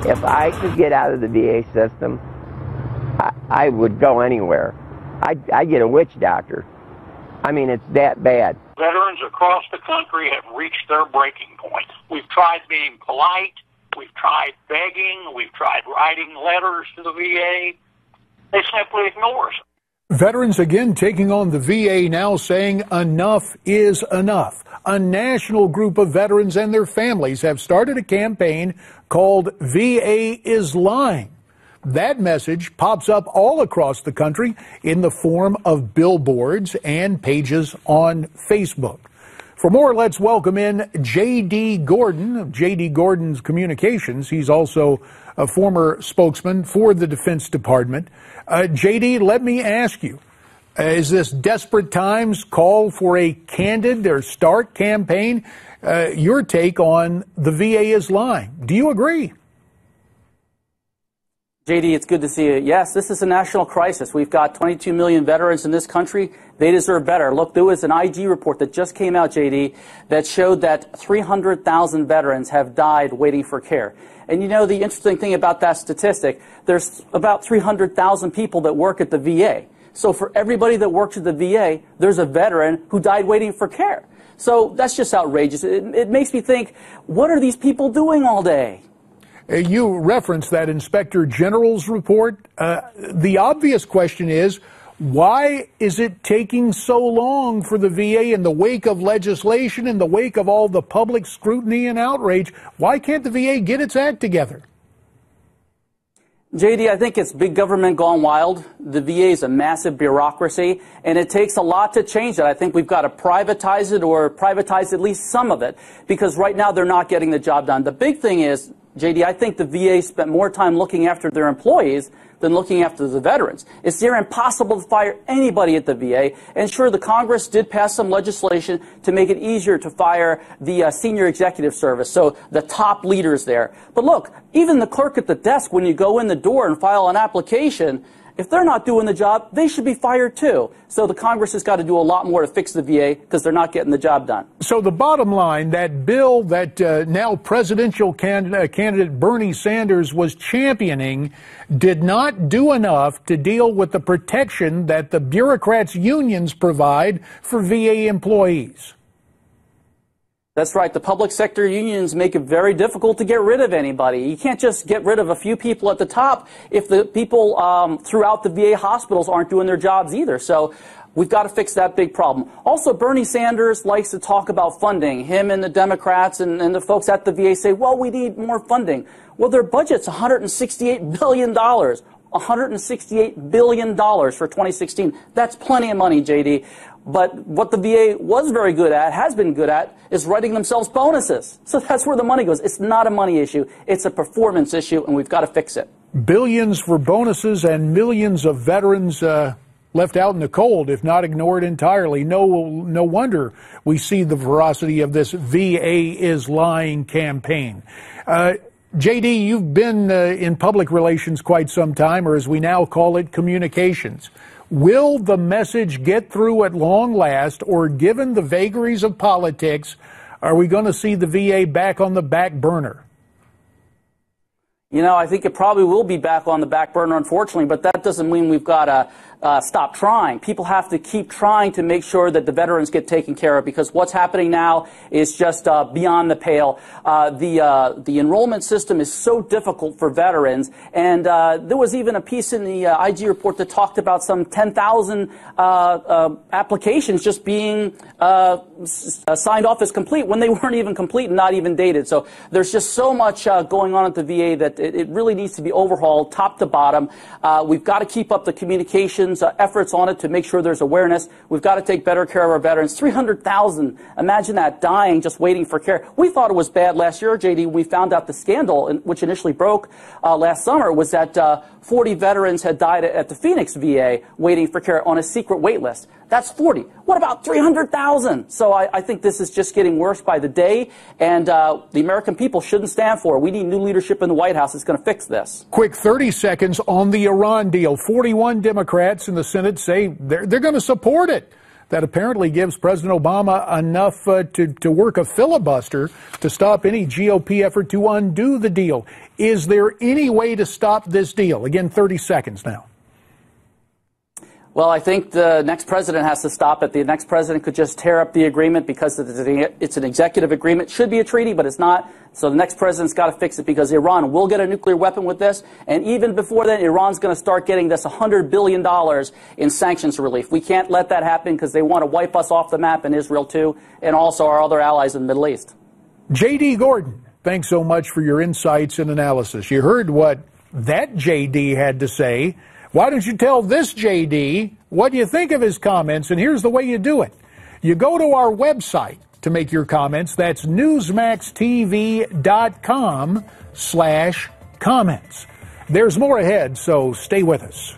If I could get out of the VA system, I would go anywhere. I'd get a witch doctor. I mean, it's that bad. Veterans across the country have reached their breaking point. We've tried being polite. We've tried begging. We've tried writing letters to the VA. They simply ignore us. Veterans again taking on the VA now, saying enough is enough. A national group of veterans and their families have started a campaign called VA is Lying. That message pops up all across the country in the form of billboards and pages on Facebook. For more, let's welcome in J.D. Gordon of J.D. Gordon's Communications. He's also a former spokesman for the Defense Department. J.D., let me ask you, is this desperate times call for a candid or stark campaign? Your take on the VA is lying. Do you agree? JD, it's good to see you. Yes, this is a national crisis. We've got 22 million veterans in this country. They deserve better. Look, there was an IG report that just came out, JD, that showed that 300,000 veterans have died waiting for care. And you know, the interesting thing about that statistic, there's about 300,000 people that work at the VA. So for everybody that works at the VA, there's a veteran who died waiting for care. So that's just outrageous. It makes me think, what are these people doing all day? You referenced that Inspector General's report. The obvious question is, why is it taking so long for the VA in the wake of legislation, in the wake of all the public scrutiny and outrage? Why can't the VA get its act together? JD, I think it's big government gone wild. The VA is a massive bureaucracy, and it takes a lot to change that. I think we've got to privatize it, or privatize at least some of it, because right now they're not getting the job done. The big thing is, JD, I think the VA spent more time looking after their employees than looking after the veterans. It's near impossible to fire anybody at the VA. And sure, the Congress did pass some legislation to make it easier to fire the senior executive service, so the top leaders there. But look, even the clerk at the desk, when you go in the door and file an application, if they're not doing the job, they should be fired too. So the Congress has got to do a lot more to fix the VA because they're not getting the job done. So the bottom line, that bill that now presidential candidate Bernie Sanders was championing did not do enough to deal with the protection that the bureaucrats' unions provide for VA employees. That's right. The public sector unions make it very difficult to get rid of anybody. You can't just get rid of a few people at the top if the people throughout the VA hospitals aren't doing their jobs either. So we've got to fix that big problem. Also, Bernie Sanders likes to talk about funding. Him and the Democrats and the folks at the VA say, well, we need more funding. Well, their budget's $168 billion. $168 billion for 2016. That's plenty of money, JD. But what the VA was very good at, has been good at, is writing themselves bonuses. So that's where the money goes. It's not a money issue. It's a performance issue, and we've got to fix it. Billions for bonuses and millions of veterans left out in the cold, if not ignored entirely. No wonder we see the ferocity of this VA is Lying campaign. J.D., you've been in public relations quite some time, or as we now call it, communications. Will the message get through at long last, or given the vagaries of politics, are we going to see the VA back on the back burner? You know, I think it probably will be back on the back burner, unfortunately, but that doesn't mean we've got to stop trying. People have to keep trying to make sure that the veterans get taken care of, because what's happening now is just beyond the pale. The enrollment system is so difficult for veterans, and there was even a piece in the IG report that talked about some 10,000 applications just being signed off as complete when they weren't even complete and not even dated. So there's just so much going on at the VA that it really needs to be overhauled top to bottom. We've got to keep up the communications efforts on it to make sure there's awareness. We've got to take better care of our veterans. 300,000, imagine that, dying just waiting for care. We thought it was bad last year, JD, when we found out the scandal, which initially broke last summer, was that 40 veterans had died at the Phoenix VA waiting for care on a secret wait list. That's 40. What about 300,000? So I think this is just getting worse by the day, and the American people shouldn't stand for it. We need new leadership in the White House that's going to fix this. Quick 30 seconds on the Iran deal. 41 Democrats in the Senate say they're going to support it. that apparently gives President Obama enough to work a filibuster to stop any GOP effort to undo the deal. Is there any way to stop this deal? Again, 30 seconds now. Well, I think the next president has to stop it. The next president could just tear up the agreement because it's an executive agreement. It should be a treaty, but it's not. So the next president's got to fix it because Iran will get a nuclear weapon with this. And even before then, Iran's going to start getting this $100 billion in sanctions relief. We can't let that happen because they want to wipe us off the map in Israel, too, and also our other allies in the Middle East. J.D. Gordon, thanks so much for your insights and analysis. You heard what that J.D. had to say. Why don't you tell this J.D. what you think of his comments? And here's the way you do it. You go to our website to make your comments. That's newsmaxtv.com/comments. There's more ahead, so stay with us.